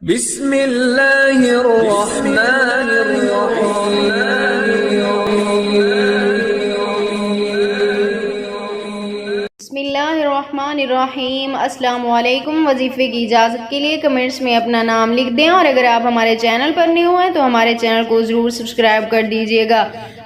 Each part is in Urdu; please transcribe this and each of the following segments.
بسم اللہ الرحمن الرحیم۔ بسم اللہ الرحمن الرحیم۔ السلام علیکم۔ وظیفے کی اجازت کے لیے کمنٹس میں اپنا نام لکھ دیں، اور اگر آپ ہمارے چینل پر نئے ہوئے ہیں تو ہمارے چینل کو ضرور سبسکرائب کر دیجئے گا۔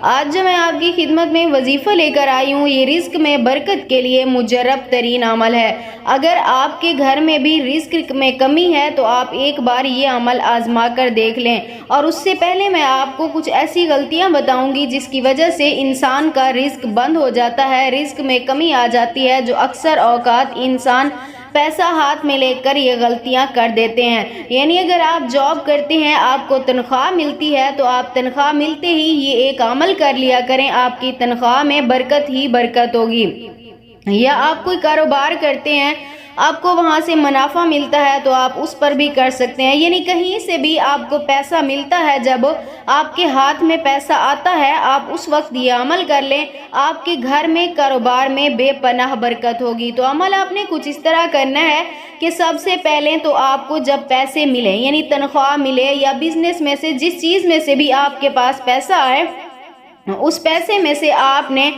آج جو میں آپ کی خدمت میں وظیفہ لے کر آئی ہوں، یہ رزق میں برکت کے لیے مجرب ترین عمل ہے۔ اگر آپ کے گھر میں بھی رزق میں کمی ہے تو آپ ایک بار یہ عمل آزما کر دیکھ لیں، اور اس سے پہلے میں آپ کو کچھ ایسی غلطیاں بتاؤں گی جس کی وجہ سے انسان کا رزق بند ہو جاتا ہے، رزق میں کمی آ جاتی ہے، جو اکثر اوقات انسان پیسہ ہاتھ میں لے کر یہ غلطیاں کر دیتے ہیں۔ یعنی اگر آپ جاب کرتے ہیں، آپ کو تنخواہ ملتی ہے، تو آپ تنخواہ ملتے ہی یہ ایک عمل کر لیا کریں، آپ کی تنخواہ میں برکت ہی برکت ہوگی۔ یا آپ کوئی کاروبار کرتے ہیں، آپ کو وہاں سے منافع ملتا ہے تو آپ اس پر بھی کر سکتے ہیں۔ یعنی کہیں سے بھی آپ کو پیسہ ملتا ہے، جب آپ کے ہاتھ میں پیسہ آتا ہے، آپ اس وقت یہ عمل کر لیں، آپ کے گھر میں کاروبار میں بے پناہ برکت ہوگی۔ تو عمل آپ نے کچھ اس طرح کرنا ہے کہ سب سے پہلے تو آپ کو جب پیسے ملیں، یعنی تنخواہ ملے یا بزنس میں سے جس چیز میں سے بھی آپ کے پاس پیسہ آئے، اس پیسے میں سے آپ نے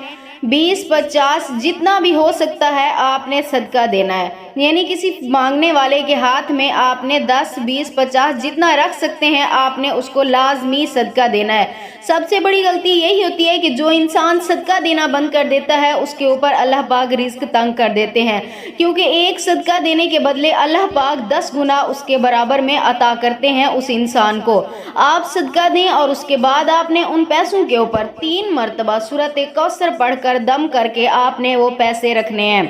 20-50 جتنا بھی ہو سکتا ہے آپ نے صدقہ دینا ہے۔ یعنی کسی مانگنے والے کے ہاتھ میں آپ نے 10-20-50 جتنا رکھ سکتے ہیں، آپ نے اس کو لازمی صدقہ دینا ہے۔ سب سے بڑی غلطی یہی ہوتی ہے کہ جو انسان صدقہ دینا بند کر دیتا ہے، اس کے اوپر اللہ پاک رزق تنگ کر دیتے ہیں، کیونکہ ایک صدقہ دینے کے بدلے اللہ پاک 10 گنا اس کے برابر میں عطا کرتے ہیں اس انسان کو۔ آپ صدقہ دیں، اور اس کے بعد آپ نے ان پیسوں کے اوپر 3 مرتبہ سورۃ کوثر پڑھ کر دم کر کے آپ نے وہ پیسے رکھنے ہیں،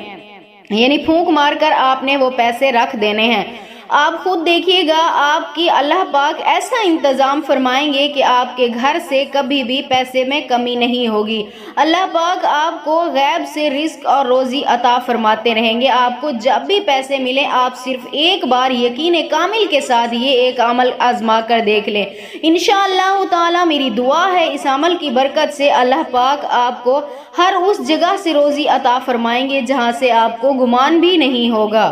یعنی پھونک مار کر آپ نے وہ پیسے رکھ دینے ہیں۔ آپ خود دیکھیے گا، آپ کی اللہ پاک ایسا انتظام فرمائیں گے کہ آپ کے گھر سے کبھی بھی پیسے میں کمی نہیں ہوگی۔ اللہ پاک آپ کو غیب سے رزق اور روزی عطا فرماتے رہیں گے۔ آپ کو جب بھی پیسے ملیں، آپ صرف ایک بار یقین کامل کے ساتھ یہ ایک عمل آزما کر دیکھ لیں۔ انشاءاللہ تعالی میری دعا ہے، اس عمل کی برکت سے اللہ پاک آپ کو ہر اس جگہ سے روزی عطا فرمائیں گے جہاں سے آپ کو گمان بھی نہیں ہوگا۔